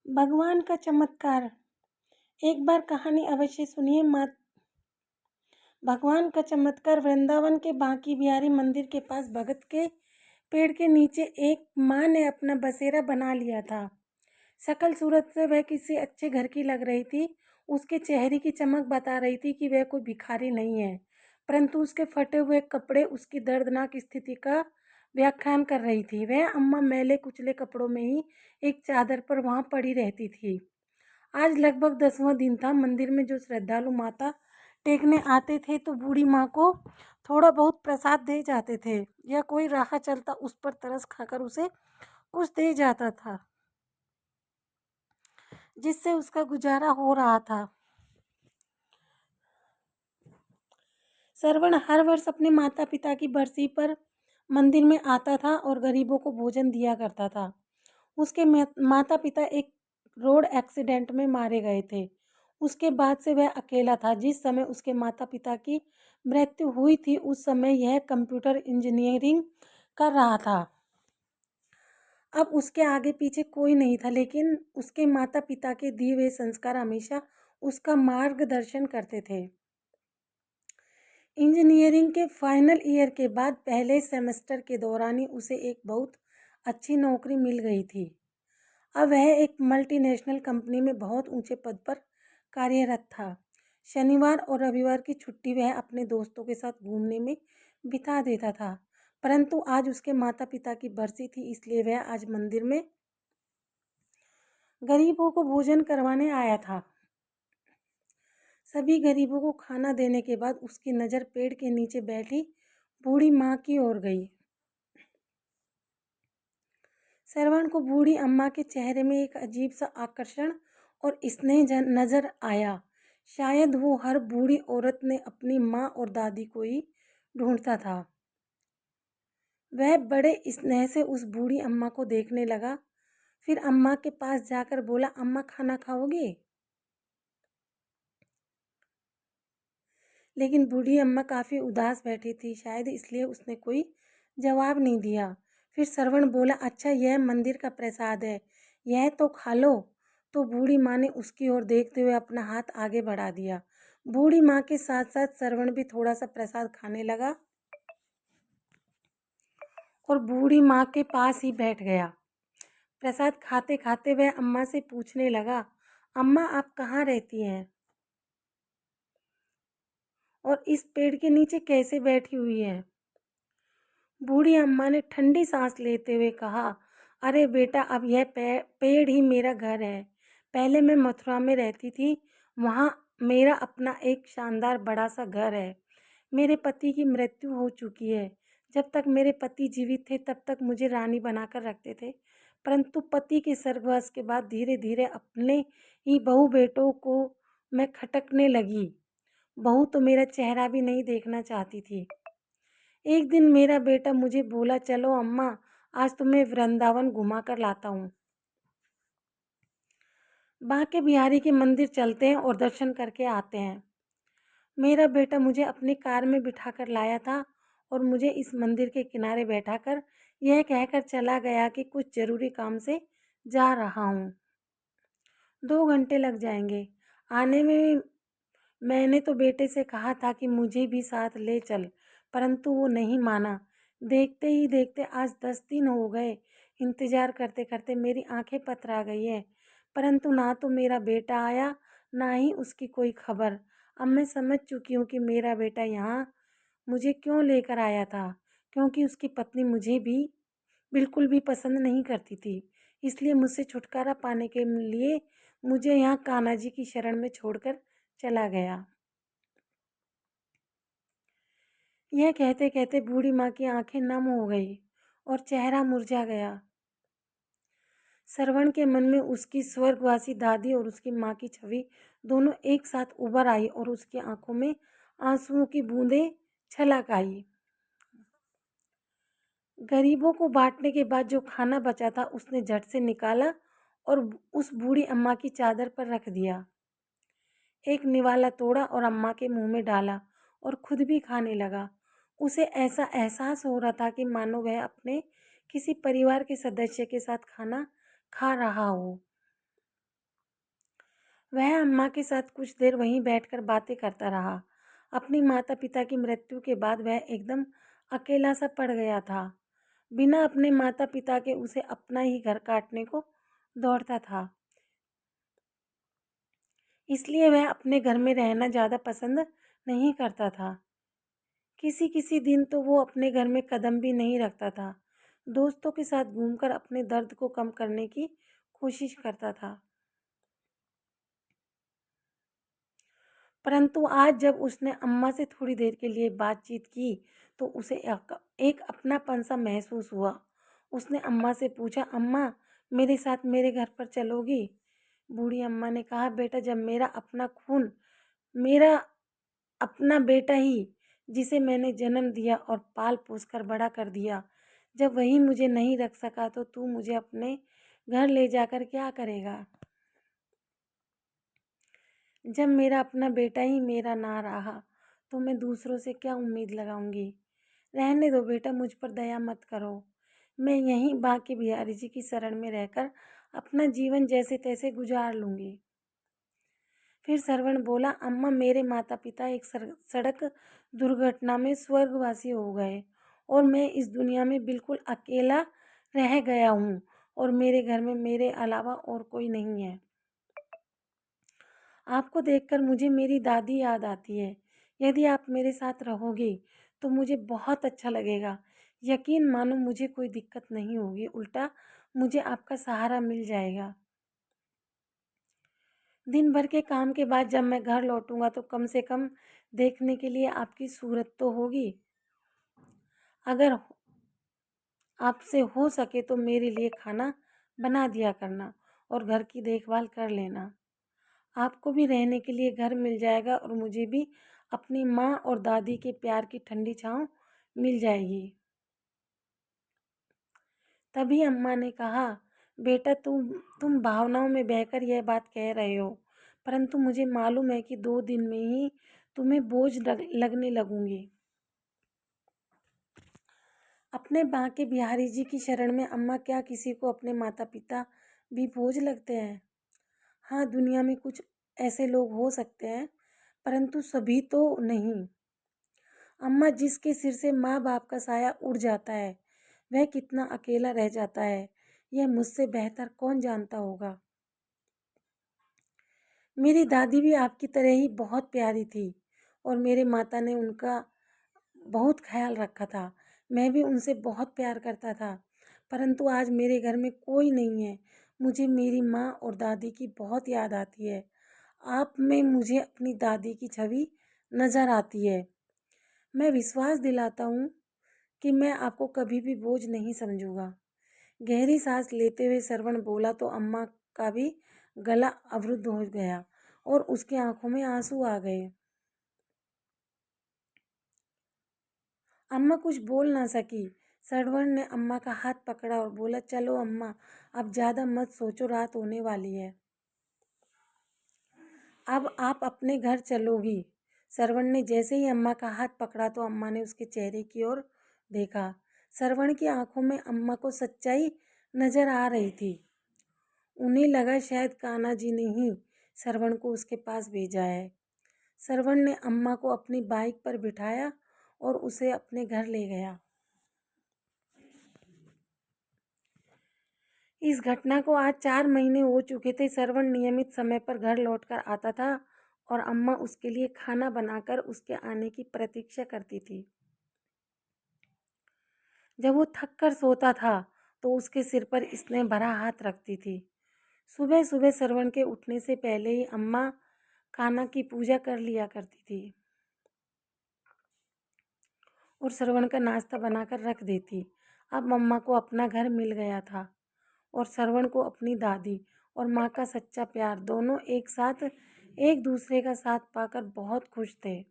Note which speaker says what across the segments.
Speaker 1: भगवान का चमत्कार। एक बार कहानी अवश्य सुनिए। भगवान का चमत्कार। वृंदावन के बांकी बिहारी मंदिर के पास भगत के पेड़ के नीचे एक माँ ने अपना बसेरा बना लिया था। शकल सूरत से वह किसी अच्छे घर की लग रही थी। उसके चेहरे की चमक बता रही थी कि वह कोई भिखारी नहीं है, परंतु उसके फटे हुए कपड़े उसकी दर्दनाक स्थिति का व्याख्यान कर रही थी। वह अम्मा मैले कुचले कपड़ों में ही एक चादर पर वहां पड़ी रहती थी। आज लगभग 10वां दिन था। मंदिर में जो श्रद्धालु माथा टेकने आते थे तो बूढ़ी माँ को थोड़ा बहुत प्रसाद दे जाते थे, या कोई राह चलता उस पर तरस खाकर उसे कुछ दे जाता था जिससे उसका गुजारा हो रहा था। श्रवण हर वर्ष अपने माता पिता की बरसी पर मंदिर में आता था और गरीबों को भोजन दिया करता था। उसके माता पिता एक रोड एक्सीडेंट में मारे गए थे। उसके बाद से वह अकेला था। जिस समय उसके माता पिता की मृत्यु हुई थी उस समय यह कंप्यूटर इंजीनियरिंग कर रहा था। अब उसके आगे पीछे कोई नहीं था, लेकिन उसके माता पिता के दिए हुए संस्कार हमेशा उसका मार्गदर्शन करते थे। इंजीनियरिंग के फाइनल ईयर के बाद पहले सेमेस्टर के दौरान ही उसे एक बहुत अच्छी नौकरी मिल गई थी। अब वह एक मल्टीनेशनल कंपनी में बहुत ऊंचे पद पर कार्यरत था। शनिवार और रविवार की छुट्टी वह अपने दोस्तों के साथ घूमने में बिता देता था, परंतु आज उसके माता पिता की बरसी थी, इसलिए वह आज मंदिर में गरीबों को भोजन करवाने आया था। सभी गरीबों को खाना देने के बाद उसकी नज़र पेड़ के नीचे बैठी बूढ़ी माँ की ओर गई। श्रवण को बूढ़ी अम्मा के चेहरे में एक अजीब सा आकर्षण और स्नेह नजर आया। शायद वो हर बूढ़ी औरत ने अपनी माँ और दादी को ही ढूंढता था। वह बड़े स्नेह से उस बूढ़ी अम्मा को देखने लगा। फिर अम्मा के पास जाकर बोला, अम्मा खाना खाओगे? लेकिन बूढ़ी अम्मा काफ़ी उदास बैठी थी, शायद इसलिए उसने कोई जवाब नहीं दिया। फिर श्रवण बोला, अच्छा यह मंदिर का प्रसाद है, यह तो खा लो। तो बूढ़ी माँ ने उसकी ओर देखते हुए अपना हाथ आगे बढ़ा दिया। बूढ़ी माँ के साथ साथ श्रवण भी थोड़ा सा प्रसाद खाने लगा और बूढ़ी माँ के पास ही बैठ गया। प्रसाद खाते खाते वह अम्मा से पूछने लगा, अम्मा आप कहाँ रहती हैं और इस पेड़ के नीचे कैसे बैठी हुई हैं? बूढ़ी अम्मा ने ठंडी सांस लेते हुए कहा, अरे बेटा, अब यह पेड़ ही मेरा घर है। पहले मैं मथुरा में रहती थी, वहाँ मेरा अपना एक शानदार बड़ा सा घर है। मेरे पति की मृत्यु हो चुकी है। जब तक मेरे पति जीवित थे तब तक मुझे रानी बनाकर रखते थे, परंतु पति के स्वर्गवास के बाद धीरे धीरे अपने ही बहू बेटों को मैं खटकने लगी। बहू तो मेरा चेहरा भी नहीं देखना चाहती थी। एक दिन मेरा बेटा मुझे बोला, चलो अम्मा, आज तुम्हें वृंदावन घुमा कर लाता हूँ। बांके बिहारी के मंदिर चलते हैं और दर्शन करके आते हैं। मेरा बेटा मुझे अपनी कार में बिठाकर लाया था और मुझे इस मंदिर के किनारे बैठाकर यह कहकर चला गया कि कुछ ज़रूरी काम से जा रहा हूँ, 2 घंटे लग जाएंगे आने में। मैंने तो बेटे से कहा था कि मुझे भी साथ ले चल, परंतु वो नहीं माना। देखते ही देखते आज 10 दिन हो गए। इंतजार करते करते मेरी आंखें पथरा गई है, परंतु ना तो मेरा बेटा आया, ना ही उसकी कोई खबर। अब मैं समझ चुकी हूँ कि मेरा बेटा यहाँ मुझे क्यों लेकर आया था, क्योंकि उसकी पत्नी मुझे भी बिल्कुल भी पसंद नहीं करती थी। इसलिए मुझसे छुटकारा पाने के लिए मुझे यहाँ कान्हा जी की शरण में छोड़कर चला गया। यह कहते कहते बूढ़ी माँ की आंखें नम हो गई और चेहरा मुरझा गया। श्रवण के मन में उसकी स्वर्गवासी दादी और उसकी माँ की छवि दोनों एक साथ उभर आई और उसकी आंखों में आंसुओं की बूंदें छलक आई। गरीबों को बांटने के बाद जो खाना बचा था उसने झट से निकाला और उस बूढ़ी अम्मा की चादर पर रख दिया। एक निवाला तोड़ा और अम्मा के मुंह में डाला और खुद भी खाने लगा। उसे ऐसा एहसास हो रहा था कि मानो वह अपने किसी परिवार के सदस्य के साथ खाना खा रहा हो। वह अम्मा के साथ कुछ देर वहीं बैठकर बातें करता रहा। अपनी माता-पिता की मृत्यु के बाद वह एकदम अकेला-सा पड़ गया था। बिना अपने माता-पिता के उसे अपना ही घर काटने को दौड़ता था। इसलिए वह अपने घर में रहना ज़्यादा पसंद नहीं करता था। किसी-किसी दिन तो वो अपने घर में कदम भी नहीं रखता था। दोस्तों के साथ घूमकर अपने दर्द को कम करने की कोशिश करता था। परंतु आज जब उसने अम्मा से थोड़ी देर के लिए बातचीत की, तो उसे एक अपनापन-सा महसूस हुआ। उसने अम्मा से पूछा, "अम्मा, मेरे साथ मेरे घर पर चलोगी?" बूढ़ी अम्मा ने कहा, "बेटा, जब मेरा अपना बेटा ही, जिसे मैंने जन्म दिया और पाल-पोस कर बड़ा कर दिया, जब वही मुझे नहीं रख सका, तो तू मुझे अपने घर ले जाकर क्या करेगा? जब मेरा अपना बेटा ही मेरा ना रहा, तो मैं दूसरों से क्या उम्मीद लगाऊंगी? रहने दो बेटा, मुझ पर दया मत करो। मैं यहीं बांके बिहारी जी की शरण में रहकर अपना जीवन जैसे तैसे गुजार लूंगी।" फिर श्रवण बोला, "अम्मा, मेरे माता पिता एक सड़क दुर्घटना में स्वर्गवासी हो गए और मैं इस दुनिया में बिल्कुल अकेला रह गया हूँ और मेरे घर में मेरे अलावा और कोई नहीं है। आपको देखकर मुझे मेरी दादी याद आती है। यदि आप मेरे साथ रहोगे तो मुझे बहुत अच्छा लगेगा। यकीन मानो, मुझे कोई दिक्कत नहीं होगी, उल्टा मुझे आपका सहारा मिल जाएगा। दिन भर के काम के बाद जब मैं घर लौटूंगा तो कम से कम देखने के लिए आपकी सूरत तो होगी। अगर आपसे हो सके तो मेरे लिए खाना बना दिया करना और घर की देखभाल कर लेना। आपको भी रहने के लिए घर मिल जाएगा और मुझे भी अपनी माँ और दादी के प्यार की ठंडी छाँव मिल जाएगी।" तभी अम्मा ने कहा, "बेटा, तुम भावनाओं में बहकर यह बात कह रहे हो, परंतु मुझे मालूम है कि 2 दिन में ही तुम्हें बोझ लगने लगूंगी।" अपने बांके बिहारी जी की शरण में अम्मा, क्या किसी को अपने माता पिता भी बोझ लगते हैं? हाँ, दुनिया में कुछ ऐसे लोग हो सकते हैं, परंतु सभी तो नहीं। अम्मा, जिसके सिर से माँ बाप का साया उड़ जाता है, वह कितना अकेला रह जाता है, यह मुझसे बेहतर कौन जानता होगा। मेरी दादी भी आपकी तरह ही बहुत प्यारी थी और मेरे माता ने उनका बहुत ख्याल रखा था। मैं भी उनसे बहुत प्यार करता था, परंतु आज मेरे घर में कोई नहीं है। मुझे मेरी माँ और दादी की बहुत याद आती है। आप में मुझे अपनी दादी की छवि नजर आती है। मैं विश्वास दिलाता हूँ कि मैं आपको कभी भी बोझ नहीं समझूंगा। गहरी सांस लेते हुए श्रवण बोला तो अम्मा का भी गला अवरुद्ध हो गया और उसकी आंखों में आंसू आ गए। अम्मा कुछ बोल ना सकी। श्रवण ने अम्मा का हाथ पकड़ा और बोला, "चलो अम्मा, अब ज्यादा मत सोचो, रात होने वाली है। अब आप अपने घर चलोगी।" श्रवण ने जैसे ही अम्मा का हाथ पकड़ा तो अम्मा ने उसके चेहरे की ओर देखा। श्रवण की आंखों में अम्मा को सच्चाई नजर आ रही थी। उन्हें लगा शायद कान्हा जी ने ही श्रवण को उसके पास भेजा है। श्रवण ने अम्मा को अपनी बाइक पर बिठाया और उसे अपने घर ले गया। इस घटना को आज 4 महीने हो चुके थे। श्रवण नियमित समय पर घर लौटकर आता था और अम्मा उसके लिए खाना बनाकर उसके आने की प्रतीक्षा करती थी। जब वो थक कर सोता था तो उसके सिर पर स्नेह भरा हाथ रखती थी। सुबह सुबह श्रवण के उठने से पहले ही अम्मा कान्हा की पूजा कर लिया करती थी और श्रवण का नाश्ता बनाकर रख देती। अब मम्मा को अपना घर मिल गया था और श्रवण को अपनी दादी और माँ का सच्चा प्यार, दोनों एक साथ एक दूसरे का साथ पाकर बहुत खुश थे।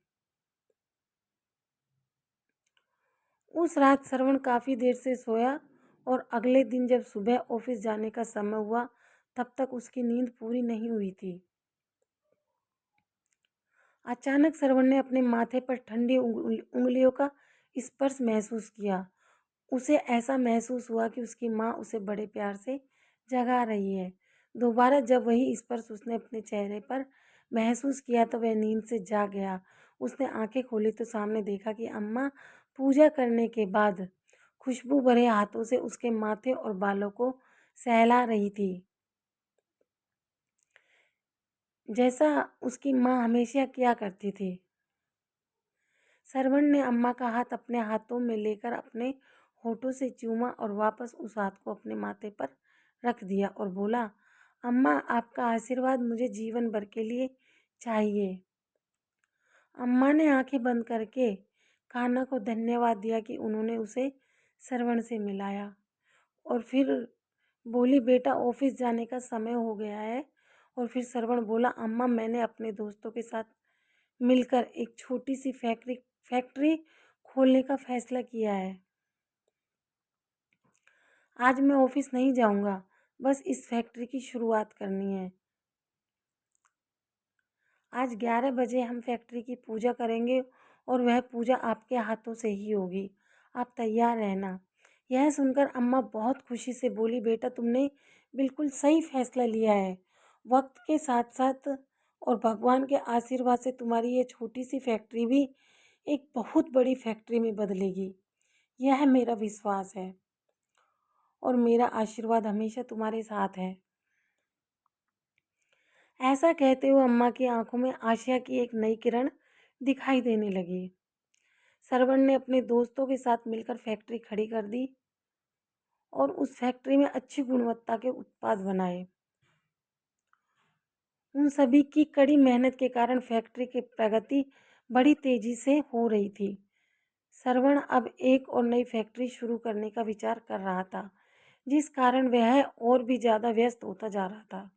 Speaker 1: उस रात श्रवण काफ़ी देर से सोया और अगले दिन जब सुबह ऑफिस जाने का समय हुआ तब तक उसकी नींद पूरी नहीं हुई थी। अचानक श्रवण ने अपने माथे पर ठंडी उंगलियों का स्पर्श महसूस किया। उसे ऐसा महसूस हुआ कि उसकी माँ उसे बड़े प्यार से जगा रही है। दोबारा जब वही स्पर्श उसने अपने चेहरे पर महसूस किया तो वह नींद से जाग गया। उसने आंखें खोली तो सामने देखा कि अम्मा पूजा करने के बाद खुशबू भरे हाथों से उसके माथे और बालों को सहला रही थी, जैसा उसकी माँ हमेशा किया करती थी। सरवण ने अम्मा का हाथ अपने हाथों में लेकर अपने होठों से चूमा और वापस उस हाथ को अपने माथे पर रख दिया और बोला, अम्मा आपका आशीर्वाद मुझे जीवन भर के लिए चाहिए। अम्मा ने आंखें बंद करके कान्हा को धन्यवाद दिया कि उन्होंने उसे सरवण से मिलाया और फिर बोली, बेटा ऑफिस जाने का समय हो गया है। और फिर सरवण बोला, अम्मा मैंने अपने दोस्तों के साथ मिलकर एक छोटी सी फैक्ट्री खोलने का फैसला किया है। आज मैं ऑफिस नहीं जाऊंगा, बस इस फैक्ट्री की शुरुआत करनी है। आज 11 बजे हम फैक्ट्री की पूजा करेंगे और वह पूजा आपके हाथों से ही होगी। आप तैयार रहना। यह सुनकर अम्मा बहुत खुशी से बोली, बेटा तुमने बिल्कुल सही फैसला लिया है। वक्त के साथ साथ और भगवान के आशीर्वाद से तुम्हारी ये छोटी सी फैक्ट्री भी एक बहुत बड़ी फैक्ट्री में बदलेगी। यह मेरा विश्वास है और मेरा आशीर्वाद हमेशा तुम्हारे साथ है। ऐसा कहते हुए अम्मा की आंखों में आशा की एक नई किरण दिखाई देने लगी। सरवण ने अपने दोस्तों के साथ मिलकर फैक्ट्री खड़ी कर दी और उस फैक्ट्री में अच्छी गुणवत्ता के उत्पाद बनाए। उन सभी की कड़ी मेहनत के कारण फैक्ट्री की प्रगति बड़ी तेजी से हो रही थी। सरवण अब एक और नई फैक्ट्री शुरू करने का विचार कर रहा था, जिस कारण वह और भी ज्यादा व्यस्त होता जा रहा था।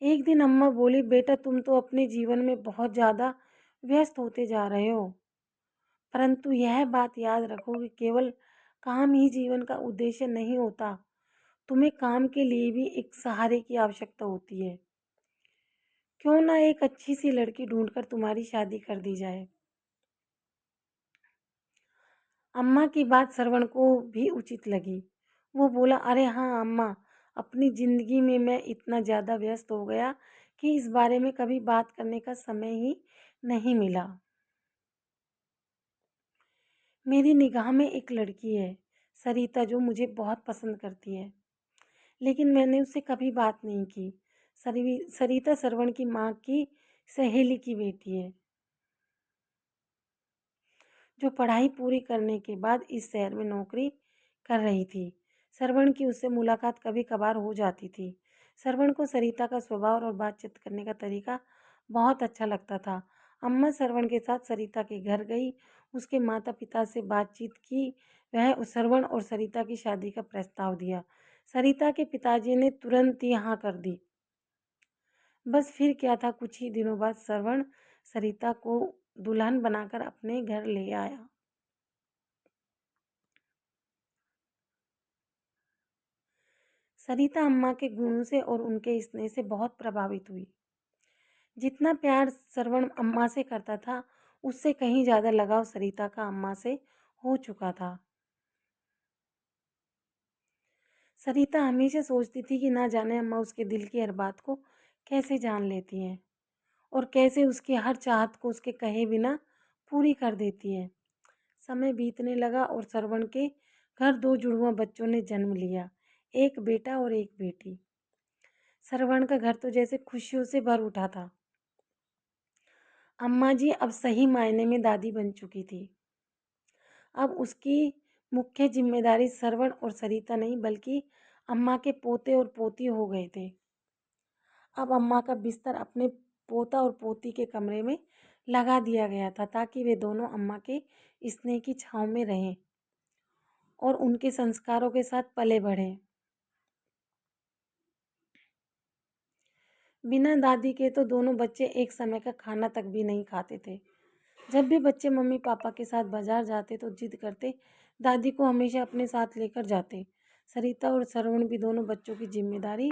Speaker 1: एक दिन अम्मा बोली, बेटा तुम तो अपने जीवन में बहुत ज़्यादा व्यस्त होते जा रहे हो, परंतु यह बात याद रखो कि केवल काम ही जीवन का उद्देश्य नहीं होता। तुम्हें काम के लिए भी एक सहारे की आवश्यकता होती है। क्यों ना एक अच्छी सी लड़की ढूंढकर तुम्हारी शादी कर दी जाए। अम्मा की बात सरवण को भी उचित लगी। वो बोला, अरे हाँ अम्मा, अपनी जिंदगी में मैं इतना ज़्यादा व्यस्त हो गया कि इस बारे में कभी बात करने का समय ही नहीं मिला। मेरी निगाह में एक लड़की है, सरिता, जो मुझे बहुत पसंद करती है, लेकिन मैंने उससे कभी बात नहीं की। सरिता सरवण की माँ की सहेली की बेटी है, जो पढ़ाई पूरी करने के बाद इस शहर में नौकरी कर रही थी। सरवण की उससे मुलाकात कभी कभार हो जाती थी। सरवण को सरिता का स्वभाव और बातचीत करने का तरीका बहुत अच्छा लगता था। अम्मा सरवण के साथ सरिता के घर गई, उसके माता पिता से बातचीत की। वह सरवण और सरिता की शादी का प्रस्ताव दिया। सरिता के पिताजी ने तुरंत ही हाँ कर दी। बस फिर क्या था, कुछ ही दिनों बाद सरवण सरिता को दुल्हन बनाकर अपने घर ले आया। सरिता अम्मा के गुणों से और उनके स्नेह से बहुत प्रभावित हुई। जितना प्यार सरवण अम्मा से करता था, उससे कहीं ज़्यादा लगाव सरिता का अम्मा से हो चुका था। सरिता हमेशा सोचती थी कि ना जाने अम्मा उसके दिल की हर बात को कैसे जान लेती हैं और कैसे उसकी हर चाहत को उसके कहे बिना पूरी कर देती है। समय बीतने लगा और सरवण के घर दो जुड़वा बच्चों ने जन्म लिया, एक बेटा और एक बेटी। सरवण का घर तो जैसे खुशियों से भर उठा था। अम्मा जी अब सही मायने में दादी बन चुकी थी। अब उसकी मुख्य जिम्मेदारी सरवण और सरिता नहीं बल्कि अम्मा के पोते और पोती हो गए थे। अब अम्मा का बिस्तर अपने पोता और पोती के कमरे में लगा दिया गया था, ताकि वे दोनों अम्मा के स्नेह की छाँव में रहें और उनके संस्कारों के साथ पले बढ़ें। बिना दादी के तो दोनों बच्चे एक समय का खाना तक भी नहीं खाते थे। जब भी बच्चे मम्मी पापा के साथ बाजार जाते तो जिद करते दादी को हमेशा अपने साथ लेकर जाते। सरिता और सरवण भी दोनों बच्चों की जिम्मेदारी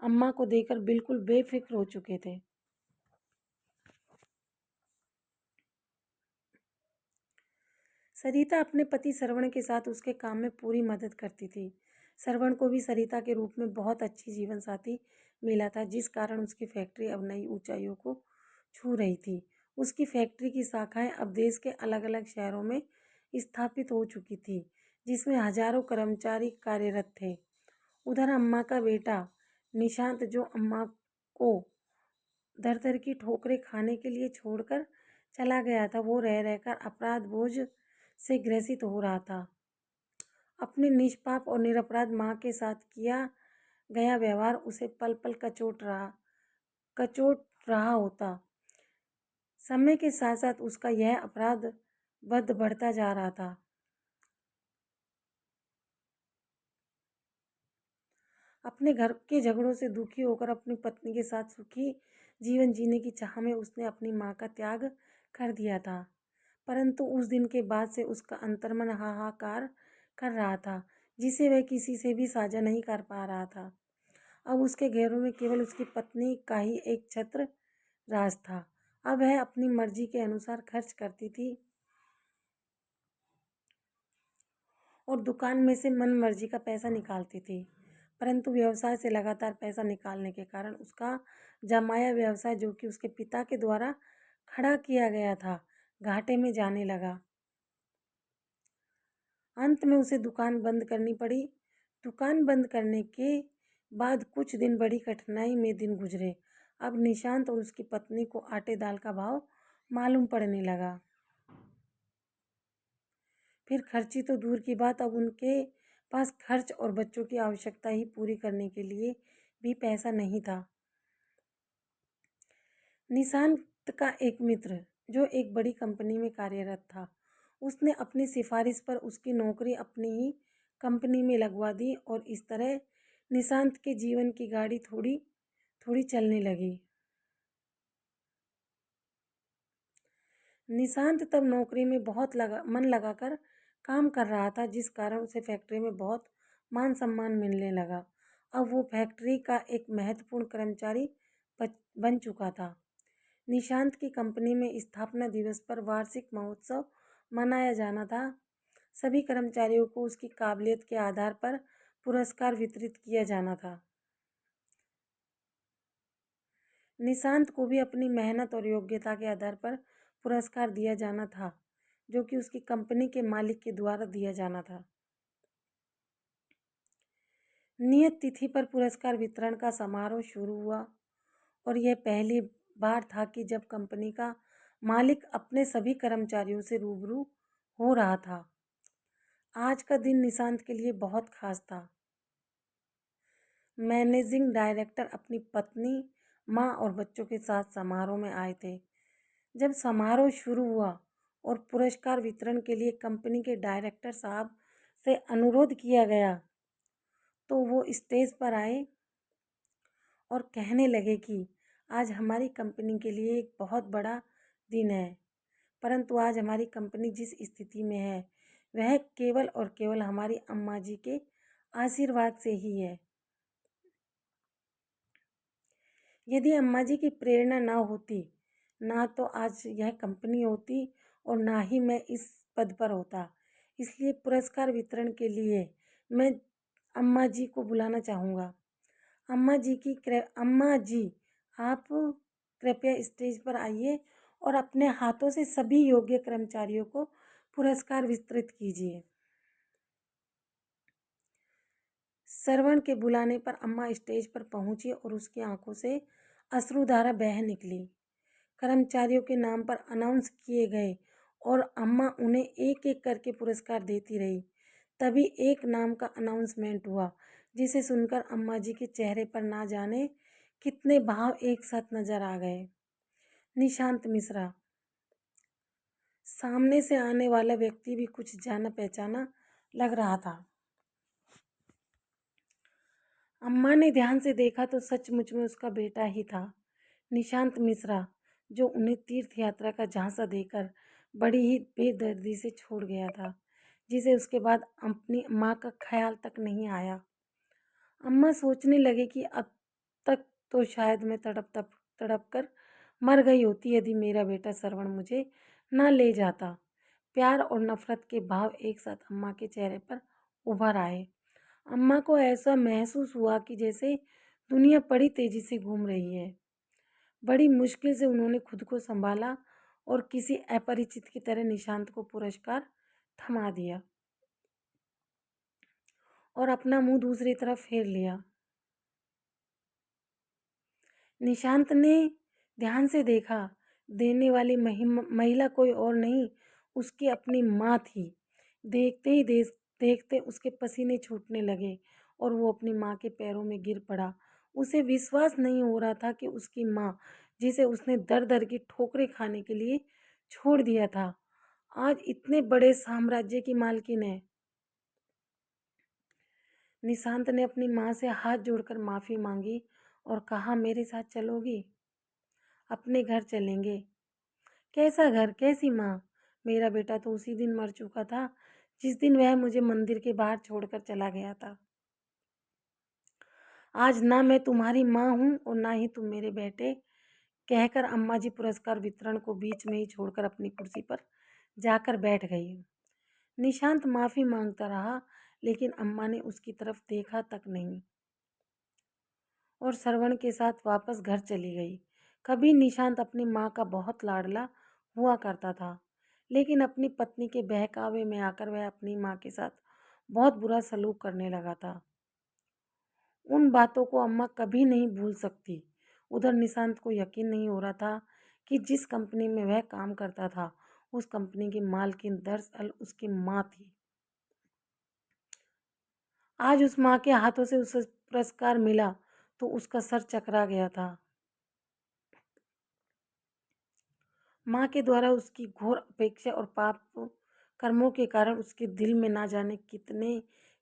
Speaker 1: अम्मा को देकर बिल्कुल बेफिक्र हो चुके थे। सरिता अपने पति सरवण के साथ उसके काम में पूरी मदद करती थी। श्रवण को भी सरिता के रूप में बहुत अच्छी जीवन साथी मिला था, जिस कारण उसकी फैक्ट्री अब नई ऊंचाइयों को छू रही थी। उसकी फैक्ट्री की शाखाएं अब देश के अलग अलग शहरों में स्थापित हो चुकी थी, जिसमें हजारों कर्मचारी कार्यरत थे। उधर अम्मा का बेटा निशांत, जो अम्मा को दर दर की ठोकरें खाने के लिए छोड़कर चला गया था, वो रह रहकर अपराध बोझ से ग्रसित हो रहा था। अपनी निष्पाप और निरपराध माँ के साथ किया गया व्यवहार उसे पल पल कचोट रहा होता। समय के साथ साथ उसका यह अपराध बद बढ़ता जा रहा था। अपने घर के झगड़ों से दुखी होकर अपनी पत्नी के साथ सुखी जीवन जीने की चाह में उसने अपनी माँ का त्याग कर दिया था। परंतु उस दिन के बाद से उसका अंतर्मन हाहाकार कर रहा था, जिसे वह किसी से भी साझा नहीं कर पा रहा था। अब उसके घरों में केवल उसकी पत्नी का ही एक छत्र राज था। अब वह अपनी मर्जी के अनुसार खर्च करती थी और दुकान में से मन मर्जी का पैसा निकालती थी। परंतु व्यवसाय से लगातार पैसा निकालने के कारण उसका जमाया व्यवसाय, जो कि उसके पिता के द्वारा खड़ा किया गया था, घाटे में जाने लगा। अंत में उसे दुकान बंद करनी पड़ी। दुकान बंद करने के बाद कुछ दिन बड़ी कठिनाई में दिन गुजरे। अब निशांत और उसकी पत्नी को आटे दाल का भाव मालूम पड़ने लगा। फिर खर्ची तो दूर की बात, अब उनके पास खर्च और बच्चों की आवश्यकता ही पूरी करने के लिए भी पैसा नहीं था। निशांत का एक मित्र, जो एक बड़ी कंपनी में कार्यरत था, उसने अपनी सिफारिश पर उसकी नौकरी अपनी ही कंपनी में लगवा दी और इस तरह निशांत के जीवन की गाड़ी थोड़ी थोड़ी चलने लगी। निशांत तब नौकरी में बहुत मन लगाकर काम कर रहा था, जिस कारण उसे फैक्ट्री में बहुत मान सम्मान मिलने लगा। अब वो फैक्ट्री का एक महत्वपूर्ण कर्मचारी बन चुका था। निशांत की कंपनी में स्थापना दिवस पर वार्षिक महोत्सव मनाया जाना था। सभी कर्मचारियों को उसकी काबिलियत के आधार पर पुरस्कार वितरित किया जाना था। निशांत को भी अपनी मेहनत और योग्यता के आधार पर पुरस्कार दिया जाना था, जो कि उसकी कंपनी के मालिक के द्वारा दिया जाना था। नियत तिथि पर पुरस्कार वितरण का समारोह शुरू हुआ और यह पहली बार था कि जब कंपनी का मालिक अपने सभी कर्मचारियों से रूबरू हो रहा था। आज का दिन निशांत के लिए बहुत खास था। मैनेजिंग डायरेक्टर अपनी पत्नी, माँ और बच्चों के साथ समारोह में आए थे। जब समारोह शुरू हुआ और पुरस्कार वितरण के लिए कंपनी के डायरेक्टर साहब से अनुरोध किया गया, तो वो स्टेज पर आए और कहने लगे कि आज हमारी कंपनी के लिए एक बहुत बड़ा दिन है, परंतु आज हमारी कंपनी जिस स्थिति में है वह केवल और केवल हमारी अम्मा जी के आशीर्वाद से ही है। यदि अम्मा जी की प्रेरणा ना होती, ना तो आज यह कंपनी होती और ना ही मैं इस पद पर होता। इसलिए पुरस्कार वितरण के लिए मैं अम्मा जी को बुलाना चाहूँगा। अम्मा जी, आप कृपया स्टेज पर आइए और अपने हाथों से सभी योग्य कर्मचारियों को पुरस्कार वितरित कीजिए। श्रवण के बुलाने पर अम्मा स्टेज पर पहुंची और उसकी आंखों से अश्रुधारा बह निकली। कर्मचारियों के नाम पर अनाउंस किए गए और अम्मा उन्हें एक एक करके पुरस्कार देती रही। तभी एक नाम का अनाउंसमेंट हुआ, जिसे सुनकर अम्मा जी के चेहरे पर ना जाने कितने भाव एक साथ नजर आ गए। निशांत मिश्रा। सामने से आने वाला व्यक्ति भी कुछ जाना पहचाना लग रहा था। अम्मा ने ध्यान से देखा तो सचमुच में उसका बेटा ही था, निशांत मिश्रा, जो उन्हें तीर्थ यात्रा का झांसा देकर बड़ी ही बेदर्दी से छोड़ गया था, जिसे उसके बाद अपनी माँ का ख्याल तक नहीं आया। अम्मा सोचने लगे कि अब तक तो शायद मैं तड़प कर मर गई होती यदि मेरा बेटा श्रवण मुझे न ले जाता। प्यार और नफरत के भाव एक साथ अम्मा के चेहरे पर उभर आए। अम्मा को ऐसा महसूस हुआ कि जैसे दुनिया बड़ी तेजी से घूम रही है। बड़ी मुश्किल से उन्होंने खुद को संभाला और किसी अपरिचित की तरह निशांत को पुरस्कार थमा दिया और अपना मुंह दूसरी तरफ फेर लिया। निशांत ने ध्यान से देखा। देने वाली महिला कोई और नहीं, उसकी अपनी माँ थी। देखते ही देखते उसके पसीने छूटने लगे और वो अपनी माँ के पैरों में गिर पड़ा। उसे विश्वास नहीं हो रहा था कि उसकी माँ, जिसे उसने दर दर की ठोकरें खाने के लिए छोड़ दिया था, आज इतने बड़े साम्राज्य की मालकिन है। निशांत ने अपनी माँ से हाथ जोड़कर माफ़ी मांगी और कहा, मेरे साथ चलोगी? अपने घर चलेंगे। कैसा घर, कैसी माँ? मेरा बेटा तो उसी दिन मर चुका था जिस दिन वह मुझे मंदिर के बाहर छोड़कर चला गया था। आज ना मैं तुम्हारी माँ हूँ और ना ही तुम मेरे बेटे, कहकर अम्मा जी पुरस्कार वितरण को बीच में ही छोड़कर अपनी कुर्सी पर जाकर बैठ गई। निशांत माफ़ी मांगता रहा, लेकिन अम्मा ने उसकी तरफ देखा तक नहीं और श्रवण के साथ वापस घर चली गई। कभी निशांत अपनी माँ का बहुत लाडला हुआ करता था, लेकिन अपनी पत्नी के बहकावे में आकर वह अपनी माँ के साथ बहुत बुरा सलूक करने लगा था। उन बातों को अम्मा कभी नहीं भूल सकती। उधर निशांत को यकीन नहीं हो रहा था कि जिस कंपनी में वह काम करता था, उस कंपनी की मालकिन दरअसल उसकी माँ थी। आज उस माँ के हाथों से उसे पुरस्कार मिला तो उसका सर चकरा गया था। माँ के द्वारा उसकी घोर अपेक्षा और पाप कर्मों के कारण उसके दिल में ना जाने कितने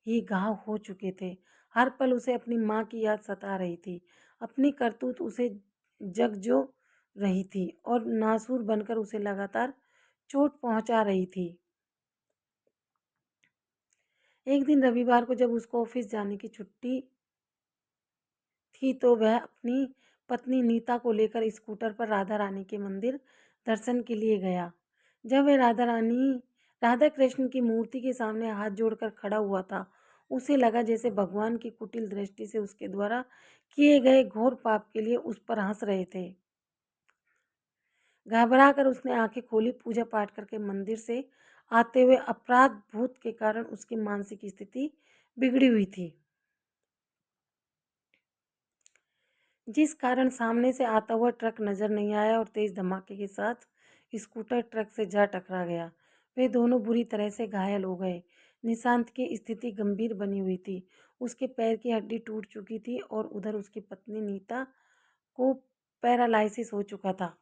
Speaker 1: ही घाव हो चुके थे। हर पल उसे अपनी माँ की याद सता रही थी। अपनी करतूत उसे जगजो रही थी और नासूर बनकर उसे लगातार चोट पहुंचा रही थी। एक दिन रविवार को जब उसको ऑफिस जाने की छुट्टी थी तो वह अपनी पत्नी नीता को लेकर स्कूटर पर राधा रानी के मंदिर दर्शन के लिए गया। जब वह राधा कृष्ण की मूर्ति के सामने हाथ जोड़कर खड़ा हुआ था, उसे लगा जैसे भगवान की कुटिल दृष्टि से उसके द्वारा किए गए घोर पाप के लिए उस पर हंस रहे थे। घबरा कर उसने आंखें खोली। पूजा पाठ करके मंदिर से आते हुए अपराध भूत के कारण उसकी मानसिक स्थिति बिगड़ी हुई थी, जिस कारण सामने से आता हुआ ट्रक नजर नहीं आया और तेज धमाके के साथ स्कूटर ट्रक से जा टकरा गया। वे दोनों बुरी तरह से घायल हो गए। निशांत की स्थिति गंभीर बनी हुई थी। उसके पैर की हड्डी टूट चुकी थी और उधर उसकी पत्नी नीता को पैरालिसिस हो चुका था।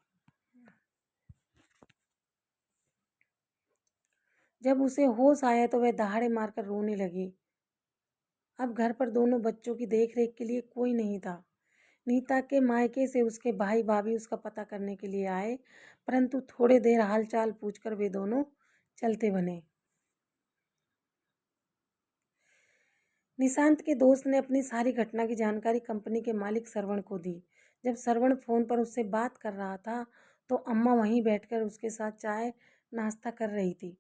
Speaker 1: जब उसे होश आया तो वह दहाड़े मारकर रोने लगी। अब घर पर दोनों बच्चों की देखरेख के लिए कोई नहीं था। नीता के मायके से उसके भाई भाभी उसका पता करने के लिए आए, परंतु थोड़े देर हालचाल पूछकर वे दोनों चलते बने। निशांत के दोस्त ने अपनी सारी घटना की जानकारी कंपनी के मालिक श्रवण को दी। जब श्रवण फोन पर उससे बात कर रहा था तो अम्मा वहीं बैठकर उसके साथ चाय नाश्ता कर रही थी।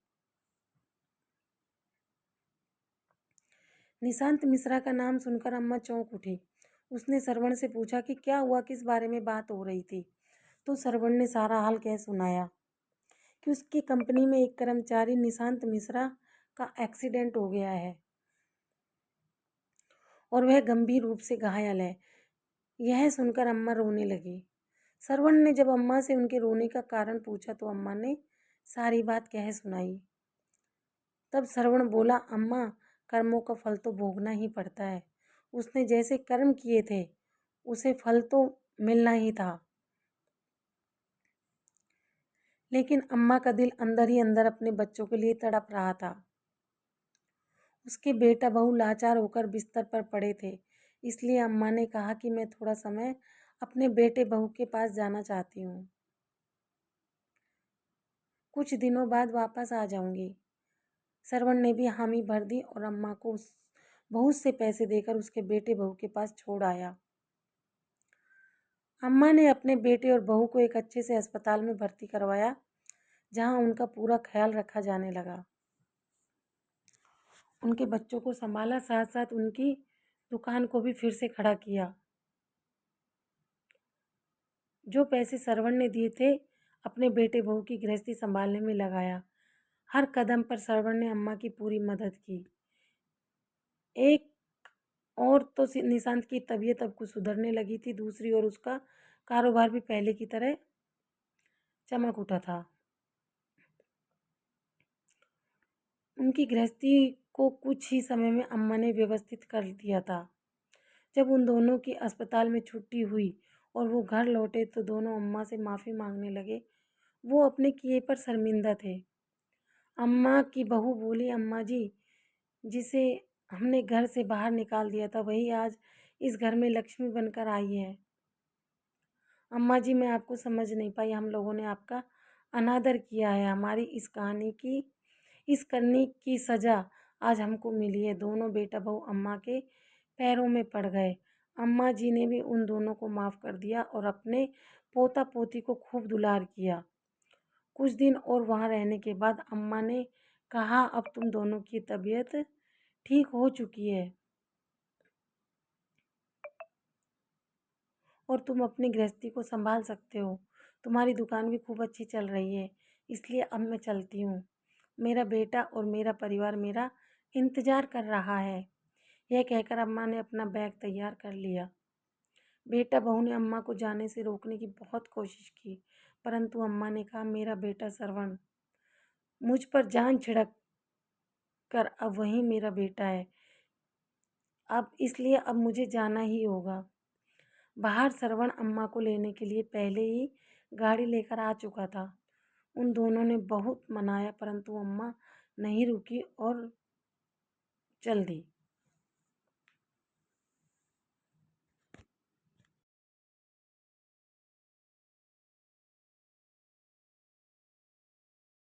Speaker 1: निशांत मिश्रा का नाम सुनकर अम्मा चौंक उठी। उसने श्रवण से पूछा कि क्या हुआ, किस बारे में बात हो रही थी। तो श्रवण ने सारा हाल कह सुनाया कि उसकी कंपनी में एक कर्मचारी निशांत मिश्रा का एक्सीडेंट हो गया है और वह गंभीर रूप से घायल है। यह सुनकर अम्मा रोने लगी। श्रवण ने जब अम्मा से उनके रोने का कारण पूछा तो अम्मा ने सारी बात कह सुनाई। तब श्रवण बोला, अम्मा, कर्मों का फल तो भोगना ही पड़ता है। उसने जैसे कर्म किए थे उसे फल तो मिलना ही था। लेकिन अम्मा का दिल अंदर ही अंदर अपने बच्चों के लिए तड़प रहा था। उसके बेटा बहू लाचार होकर बिस्तर पर पड़े थे, इसलिए अम्मा ने कहा कि मैं थोड़ा समय अपने बेटे बहू के पास जाना चाहती हूँ। कुछ दिनों बाद वापस आ जाऊंगी। श्रवण ने भी हामी भर दी और अम्मा को बहुत से पैसे देकर उसके बेटे बहू के पास छोड़ आया। अम्मा ने अपने बेटे और बहू को एक अच्छे से अस्पताल में भर्ती करवाया, जहां उनका पूरा ख्याल रखा जाने लगा। उनके बच्चों को संभाला, साथ साथ उनकी दुकान को भी फिर से खड़ा किया। जो पैसे श्रवण ने दिए थे अपने बेटे बहू की गृहस्थी संभालने में लगाया। हर कदम पर श्रवण ने अम्मा की पूरी मदद की। एक और तो निशांत की तबीयत अब कुछ सुधरने लगी थी, दूसरी ओर उसका कारोबार भी पहले की तरह चमक उठा था। उनकी गृहस्थी को कुछ ही समय में अम्मा ने व्यवस्थित कर दिया था। जब उन दोनों की अस्पताल में छुट्टी हुई और वो घर लौटे तो दोनों अम्मा से माफ़ी मांगने लगे। वो अपने किए पर शर्मिंदा थे। अम्मा की बहू बोली, अम्मा जी, जिसे हमने घर से बाहर निकाल दिया था वही आज इस घर में लक्ष्मी बनकर आई है। अम्मा जी, मैं आपको समझ नहीं पाई, हम लोगों ने आपका अनादर किया है। हमारी इस करने की सज़ा आज हमको मिली है। दोनों बेटा बहू अम्मा के पैरों में पड़ गए। अम्मा जी ने भी उन दोनों को माफ़ कर दिया और अपने पोता पोती को खूब दुलार किया। कुछ दिन और वहाँ रहने के बाद अम्मा ने कहा, अब तुम दोनों की तबीयत ठीक हो चुकी है और तुम अपनी गृहस्थी को संभाल सकते हो। तुम्हारी दुकान भी खूब अच्छी चल रही है, इसलिए अब मैं चलती हूँ। मेरा बेटा और मेरा परिवार मेरा इंतज़ार कर रहा है। यह कहकर अम्मा ने अपना बैग तैयार कर लिया। बेटा बहू ने अम्मा को जाने से रोकने की बहुत कोशिश की, परंतु अम्मा ने कहा, मेरा बेटा श्रवण मुझ पर जान छिड़क कर अब वही मेरा बेटा है, अब इसलिए अब मुझे जाना ही होगा। बाहर श्रवण अम्मा को लेने के लिए पहले ही गाड़ी लेकर आ चुका था। उन दोनों ने बहुत मनाया परंतु अम्मा नहीं रुकी और चल दी।